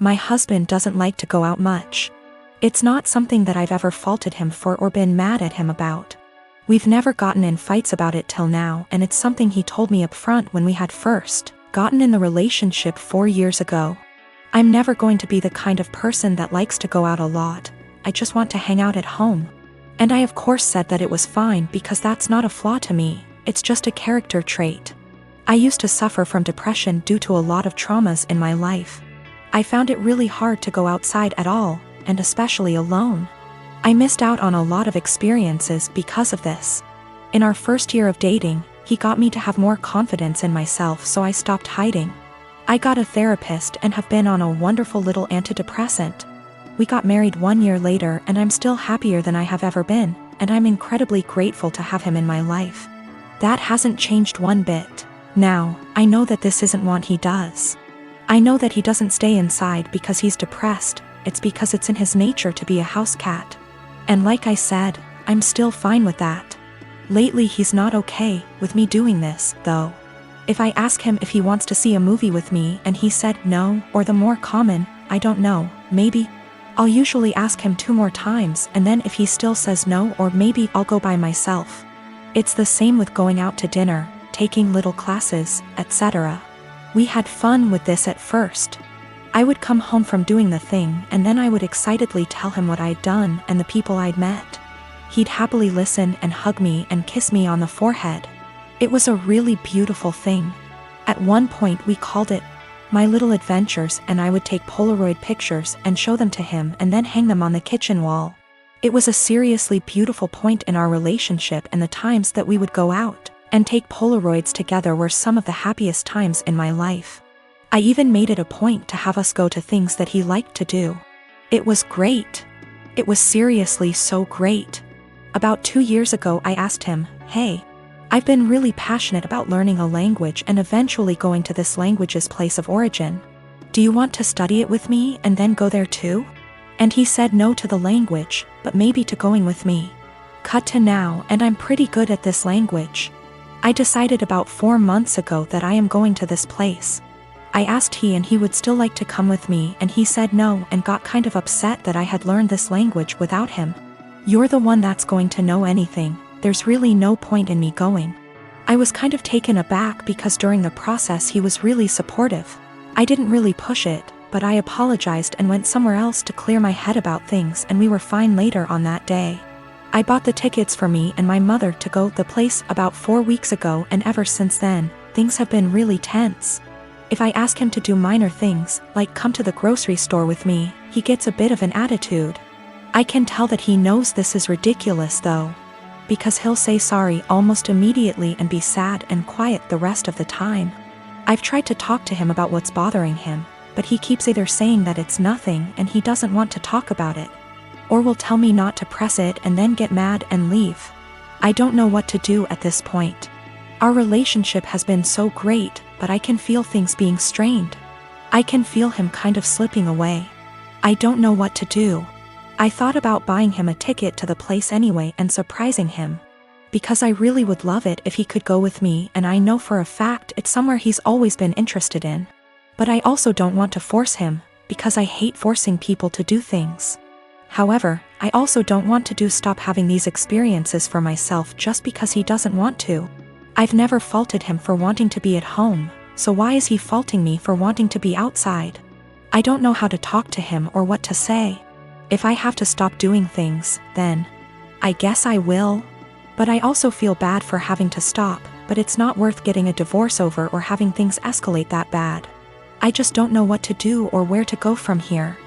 My husband doesn't like to go out much. It's not something that I've ever faulted him for or been mad at him about. We've never gotten in fights about it till now, and it's something he told me up front when we had first gotten in the relationship 4 years ago. I'm never going to be the kind of person that likes to go out a lot. I just want to hang out at home. And I of course said that it was fine because that's not a flaw to me, it's just a character trait. I used to suffer from depression due to a lot of traumas in my life. I found it really hard to go outside at all, and especially alone. I missed out on a lot of experiences because of this. In our first year of dating, he got me to have more confidence in myself, so I stopped hiding. I got a therapist and have been on a wonderful little antidepressant. We got married 1 year later and I'm still happier than I have ever been, and I'm incredibly grateful to have him in my life. That hasn't changed one bit. Now, I know that this isn't what he does. I know that he doesn't stay inside because he's depressed, it's because it's in his nature to be a house cat. And like I said, I'm still fine with that. Lately he's not okay with me doing this, though. If I ask him if he wants to see a movie with me and he said no, or the more common, I don't know, maybe, I'll usually ask him 2 more times, and then if he still says no, or maybe I'll go by myself. It's the same with going out to dinner, taking little classes, etc. We had fun with this at first. I would come home from doing the thing and then I would excitedly tell him what I'd done and the people I'd met. He'd happily listen and hug me and kiss me on the forehead. It was a really beautiful thing. At one point we called it My Little Adventures, and I would take Polaroid pictures and show them to him and then hang them on the kitchen wall. It was a seriously beautiful point in our relationship, and the times that we would go out and take Polaroids together were some of the happiest times in my life. I even made it a point to have us go to things that he liked to do. It was great. It was seriously so great. About 2 years ago I asked him, "Hey, I've been really passionate about learning a language and eventually going to this language's place of origin. Do you want to study it with me and then go there too?" And he said no to the language, but maybe to going with me. Cut to now, and I'm pretty good at this language. I decided about 4 months ago that I am going to this place. I asked he would still like to come with me, and he said no and got kind of upset that I had learned this language without him. "You're the one that's going to know anything. There's really no point in me going." I was kind of taken aback because during the process he was really supportive. I didn't really push it, but I apologized and went somewhere else to clear my head about things, and we were fine later on that day. I bought the tickets for me and my mother to go to the place about 4 weeks ago, and ever since then, things have been really tense. If I ask him to do minor things, like come to the grocery store with me, he gets a bit of an attitude. I can tell that he knows this is ridiculous though, because he'll say sorry almost immediately and be sad and quiet the rest of the time. I've tried to talk to him about what's bothering him, but he keeps either saying that it's nothing and he doesn't want to talk about it, or will tell me not to press it and then get mad and leave. I don't know what to do at this point. Our relationship has been so great, but I can feel things being strained. I can feel him kind of slipping away. I don't know what to do. I thought about buying him a ticket to the place anyway and surprising him, because I really would love it if he could go with me, and I know for a fact it's somewhere he's always been interested in. But I also don't want to force him, because I hate forcing people to do things. However, I also don't want to stop having these experiences for myself just because he doesn't want to. I've never faulted him for wanting to be at home, so why is he faulting me for wanting to be outside? I don't know how to talk to him or what to say. If I have to stop doing things, then I guess I will. But I also feel bad for having to stop, but it's not worth getting a divorce over or having things escalate that bad. I just don't know what to do or where to go from here.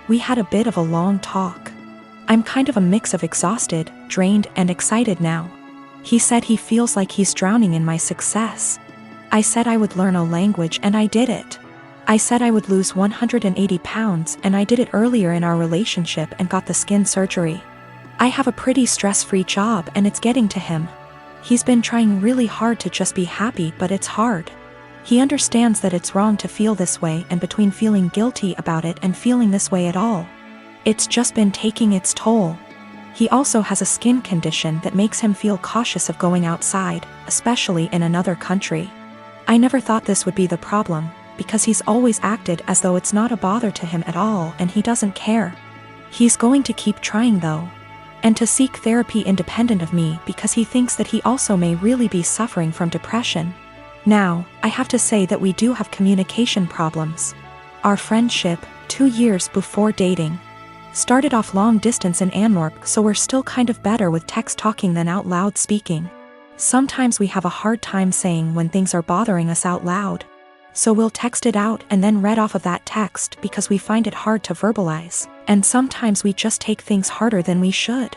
We had a bit of a long talk. I'm kind of a mix of exhausted, drained, and excited now. He said he feels like he's drowning in my success. I said I would learn a language, and I did it. I said I would lose 180 pounds, and I did it earlier in our relationship and got the skin surgery. I have a pretty stress-free job, and it's getting to him. He's been trying really hard to just be happy, but it's hard. He understands that it's wrong to feel this way, and between feeling guilty about it and feeling this way at all, it's just been taking its toll. He also has a skin condition that makes him feel cautious of going outside, especially in another country. I never thought this would be the problem, because he's always acted as though it's not a bother to him at all and he doesn't care. He's going to keep trying though. And to seek therapy independent of me because he thinks that he also may really be suffering from depression. Now, I have to say that we do have communication problems. Our friendship, 2 years before dating, started off long distance in Antwerp, so we're still kind of better with text talking than out loud speaking. Sometimes we have a hard time saying when things are bothering us out loud. So we'll text it out and then read off of that text because we find it hard to verbalize, and sometimes we just take things harder than we should.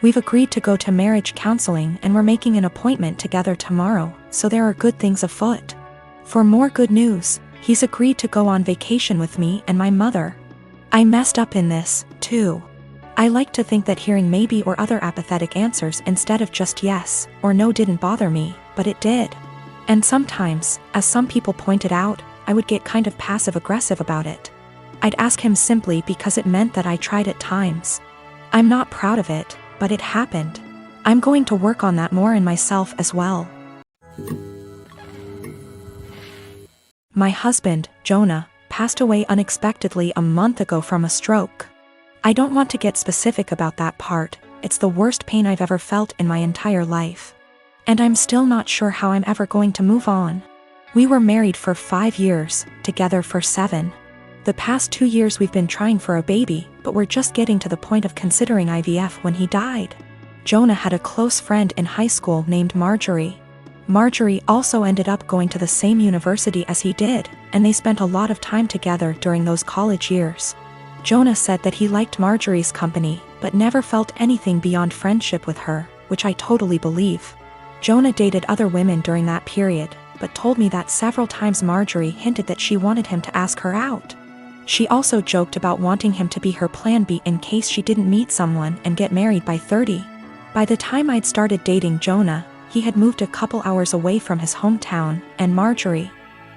We've agreed to go to marriage counseling and we're making an appointment together tomorrow, so there are good things afoot. For more good news, he's agreed to go on vacation with me and my mother. I messed up in this, too. I like to think that hearing maybe or other apathetic answers instead of just yes or no didn't bother me, but it did. And sometimes, as some people pointed out, I would get kind of passive-aggressive about it. I'd ask him simply because it meant that I tried at times. I'm not proud of it, but it happened. I'm going to work on that more in myself as well. My husband, Jonah, passed away unexpectedly a month ago from a stroke. I don't want to get specific about that part, it's the worst pain I've ever felt in my entire life. And I'm still not sure how I'm ever going to move on. We were married for 5 years, together for 7. The past 2 years we've been trying for a baby, but we're just getting to the point of considering IVF when he died. Jonah had a close friend in high school named Marjorie. Marjorie also ended up going to the same university as he did, and they spent a lot of time together during those college years. Jonah said that he liked Marjorie's company, but never felt anything beyond friendship with her, which I totally believe. Jonah dated other women during that period, but told me that several times Marjorie hinted that she wanted him to ask her out. She also joked about wanting him to be her plan B in case she didn't meet someone and get married by 30. By the time I'd started dating Jonah, he had moved a couple hours away from his hometown, and Marjorie.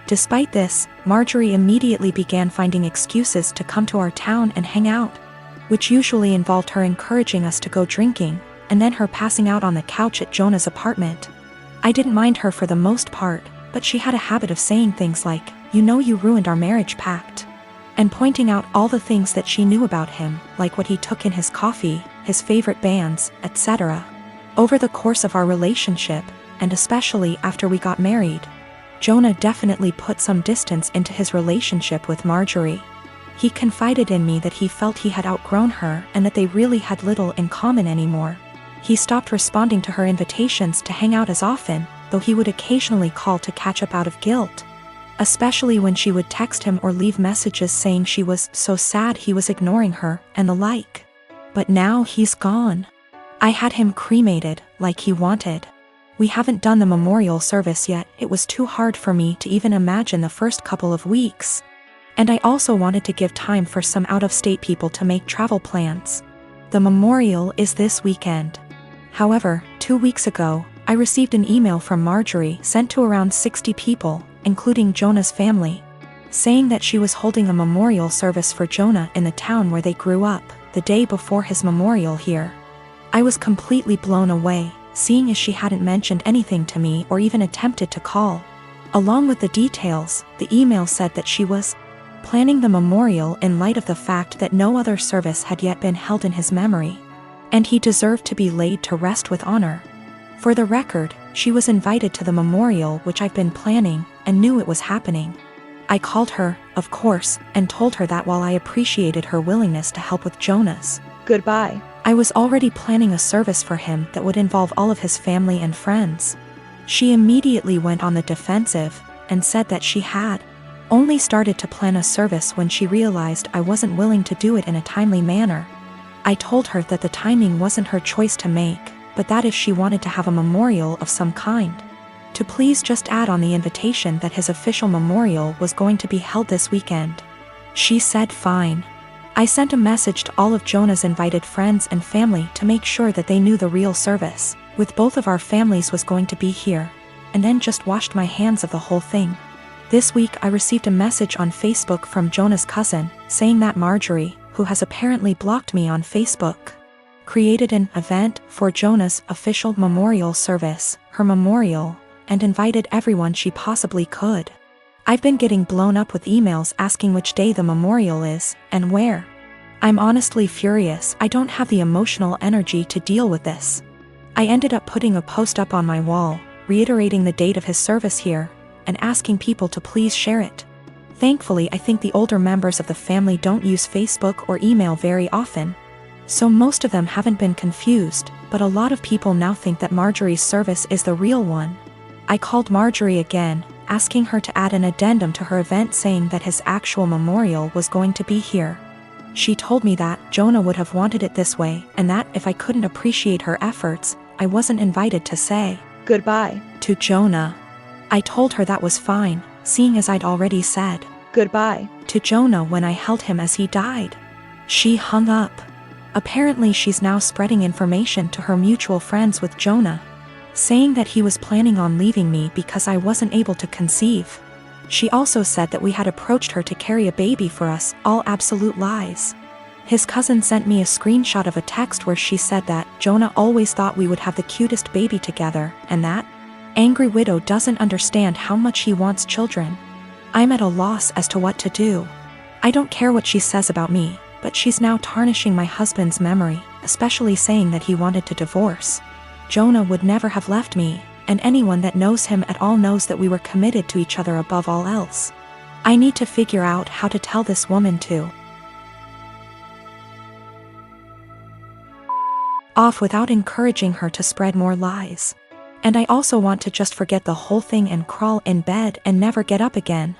Despite this, Marjorie immediately began finding excuses to come to our town and hang out, which usually involved her encouraging us to go drinking, and then her passing out on the couch at Jonah's apartment. I didn't mind her for the most part, but she had a habit of saying things like, "You know you ruined our marriage pact," and pointing out all the things that she knew about him, like what he took in his coffee, his favorite bands, etc. Over the course of our relationship, and especially after we got married, Jonah definitely put some distance into his relationship with Marjorie. He confided in me that he felt he had outgrown her and that they really had little in common anymore. He stopped responding to her invitations to hang out as often, though he would occasionally call to catch up out of guilt. Especially when she would text him or leave messages saying she was so sad he was ignoring her, and the like. But now he's gone. I had him cremated, like he wanted. We haven't done the memorial service yet, it was too hard for me to even imagine the first couple of weeks. And I also wanted to give time for some out-of-state people to make travel plans. The memorial is this weekend. However, 2 weeks ago, I received an email from Marjorie sent to around 60 people, including Jonah's family, saying that she was holding a memorial service for Jonah in the town where they grew up, the day before his memorial here. I was completely blown away, seeing as she hadn't mentioned anything to me or even attempted to call. Along with the details, the email said that she was planning the memorial in light of the fact that no other service had yet been held in his memory, and he deserved to be laid to rest with honor. For the record, she was invited to the memorial, which I've been planning, and knew it was happening. I called her, of course, and told her that while I appreciated her willingness to help with Jonah's goodbye, I was already planning a service for him that would involve all of his family and friends. She immediately went on the defensive, and said that she had only started to plan a service when she realized I wasn't willing to do it in a timely manner. I told her that the timing wasn't her choice to make, but that if she wanted to have a memorial of some kind, to please just add on the invitation that his official memorial was going to be held this weekend. She said fine. I sent a message to all of Jonah's invited friends and family to make sure that they knew the real service, with both of our families, was going to be here, and then just washed my hands of the whole thing. This week I received a message on Facebook from Jonah's cousin, saying that Marjorie, who has apparently blocked me on Facebook, created an event for Jonah's official memorial service, her memorial, and invited everyone she possibly could. I've been getting blown up with emails asking which day the memorial is, and where. I'm honestly furious. I don't have the emotional energy to deal with this. I ended up putting a post up on my wall, reiterating the date of his service here, and asking people to please share it. Thankfully, I think the older members of the family don't use Facebook or email very often, so most of them haven't been confused, but a lot of people now think that Marjorie's service is the real one. I called Marjorie again, asking her to add an addendum to her event saying that his actual memorial was going to be here. She told me that Jonah would have wanted it this way, and that if I couldn't appreciate her efforts, I wasn't invited to say goodbye to Jonah. I told her that was fine, seeing as I'd already said goodbye to Jonah when I held him as he died. She hung up. Apparently she's now spreading information to her mutual friends with Jonah, saying that he was planning on leaving me because I wasn't able to conceive. She also said that we had approached her to carry a baby for us, all absolute lies. His cousin sent me a screenshot of a text where she said that Jonah always thought we would have the cutest baby together, and that angry widow doesn't understand how much he wants children. I'm at a loss as to what to do. I don't care what she says about me, but she's now tarnishing my husband's memory, especially saying that he wanted to divorce. Jonah would never have left me, and anyone that knows him at all knows that we were committed to each other above all else. I need to figure out how to tell this woman to off without encouraging her to spread more lies. And I also want to just forget the whole thing and crawl in bed and never get up again.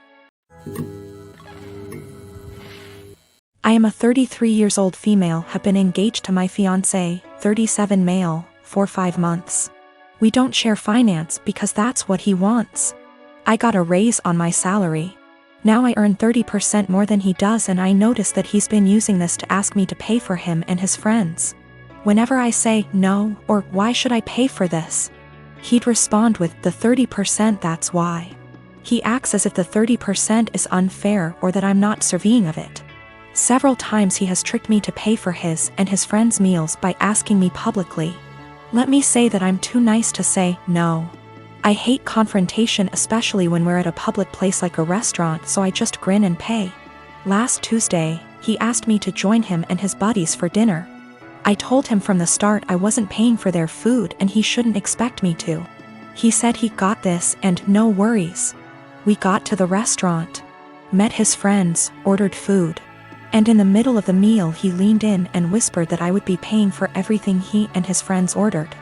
I am a 33 years old female, have been engaged to my fiancé, 37 male, for 5 months. We don't share finance because that's what he wants. I got a raise on my salary. Now I earn 30% more than he does, and I notice that he's been using this to ask me to pay for him and his friends. Whenever I say no, or why should I pay for this, he'd respond with the 30%, that's why. He acts as if the 30% is unfair or that I'm not serving of it. Several times he has tricked me to pay for his and his friends' meals by asking me publicly. Let me say that I'm too nice to say no. I hate confrontation, especially when we're at a public place like a restaurant, so I just grin and pay. Last Tuesday, he asked me to join him and his buddies for dinner. I told him from the start I wasn't paying for their food and he shouldn't expect me to. He said he got this and no worries. We got to the restaurant, met his friends, ordered food. And in the middle of the meal he leaned in and whispered that I would be paying for everything he and his friends ordered.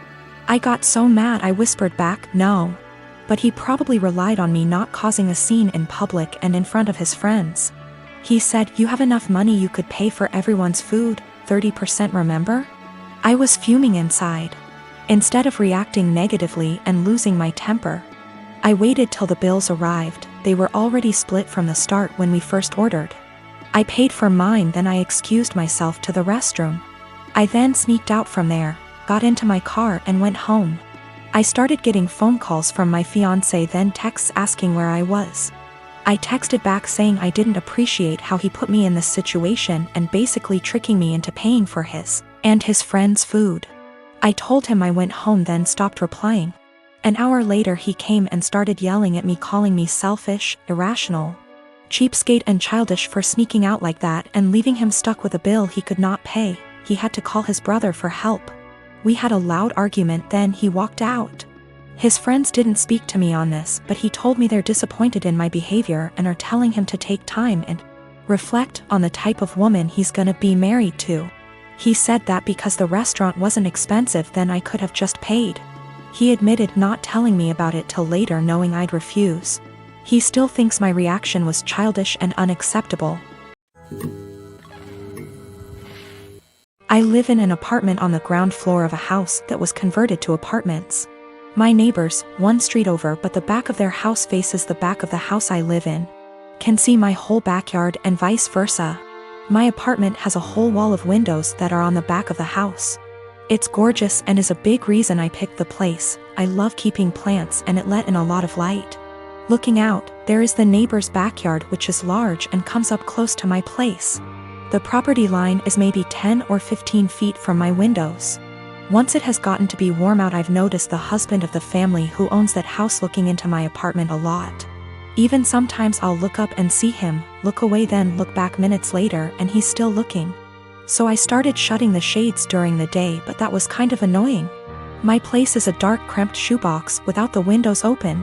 I got so mad I whispered back, no. But he probably relied on me not causing a scene in public and in front of his friends. He said, "You have enough money, you could pay for everyone's food, 30%, remember?" I was fuming inside. Instead of reacting negatively and losing my temper, I waited till the bills arrived. They were already split from the start when we first ordered. I paid for mine, then I excused myself to the restroom. I then sneaked out from there, got into my car and went home. I started getting phone calls from my fiancé, then texts asking where I was. I texted back saying I didn't appreciate how he put me in this situation and basically tricking me into paying for his and his friends' food. I told him I went home, then stopped replying. An hour later he came and started yelling at me, calling me selfish, irrational, cheapskate and childish for sneaking out like that and leaving him stuck with a bill he could not pay. He had to call his brother for help. We had a loud argument, then he walked out. His friends didn't speak to me on this, but he told me they're disappointed in my behavior and are telling him to take time and reflect on the type of woman he's gonna be married to. He said that because the restaurant wasn't expensive, then I could have just paid. He admitted not telling me about it till later, knowing I'd refuse. He still thinks my reaction was childish and unacceptable. I live in an apartment on the ground floor of a house that was converted to apartments. My neighbors, one street over but the back of their house faces the back of the house I live in, can see my whole backyard and vice versa. My apartment has a whole wall of windows that are on the back of the house. It's gorgeous and is a big reason I picked the place. I love keeping plants and it let in a lot of light. Looking out, there is the neighbor's backyard, which is large and comes up close to my place. The property line is maybe 10 or 15 feet from my windows. Once it has gotten to be warm out, I've noticed the husband of the family who owns that house looking into my apartment a lot. Even sometimes I'll look up and see him, look away then look back minutes later and he's still looking. So I started shutting the shades during the day, but that was kind of annoying. My place is a dark cramped shoebox without the windows open.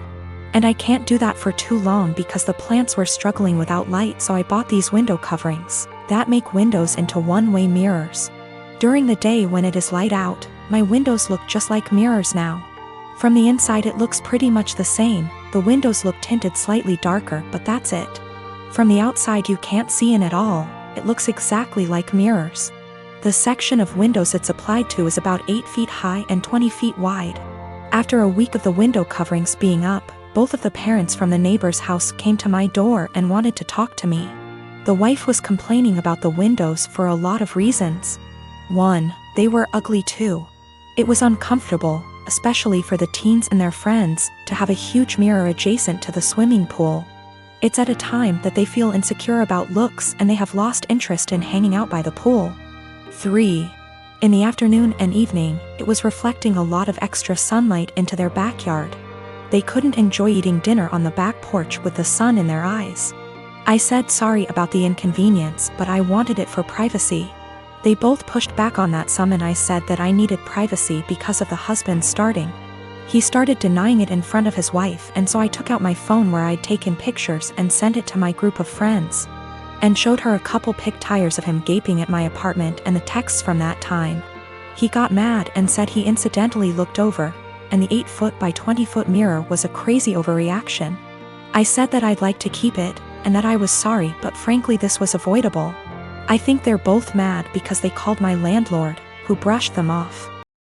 And I can't do that for too long because the plants were struggling without light, so I bought these window coverings that make windows into one-way mirrors. During the day when it is light out, my windows look just like mirrors now. From the inside it looks pretty much the same, the windows look tinted slightly darker, but that's it. From the outside you can't see in at all, it looks exactly like mirrors. The section of windows it's applied to is about 8 feet high and 20 feet wide. After a week of the window coverings being up, both of the parents from the neighbor's house came to my door and wanted to talk to me. The wife was complaining about the windows for a lot of reasons. 1. They were ugly too. It was uncomfortable, especially for the teens and their friends, to have a huge mirror adjacent to the swimming pool. It's at a time that they feel insecure about looks and they have lost interest in hanging out by the pool. 3. In the afternoon and evening, it was reflecting a lot of extra sunlight into their backyard. They couldn't enjoy eating dinner on the back porch with the sun in their eyes. I said sorry about the inconvenience, but I wanted it for privacy. They both pushed back on that some, and I said that I needed privacy because of the husband starting. He started denying it in front of his wife, and so I took out my phone where I'd taken pictures and sent it to my group of friends. And showed her a couple pic tires of him gaping at my apartment and the texts from that time. He got mad and said he incidentally looked over, and the 8-foot by 20-foot mirror was a crazy overreaction. I said that I'd like to keep it, and that I was sorry, but frankly this was avoidable. I think they're both mad because they called my landlord, who brushed them off.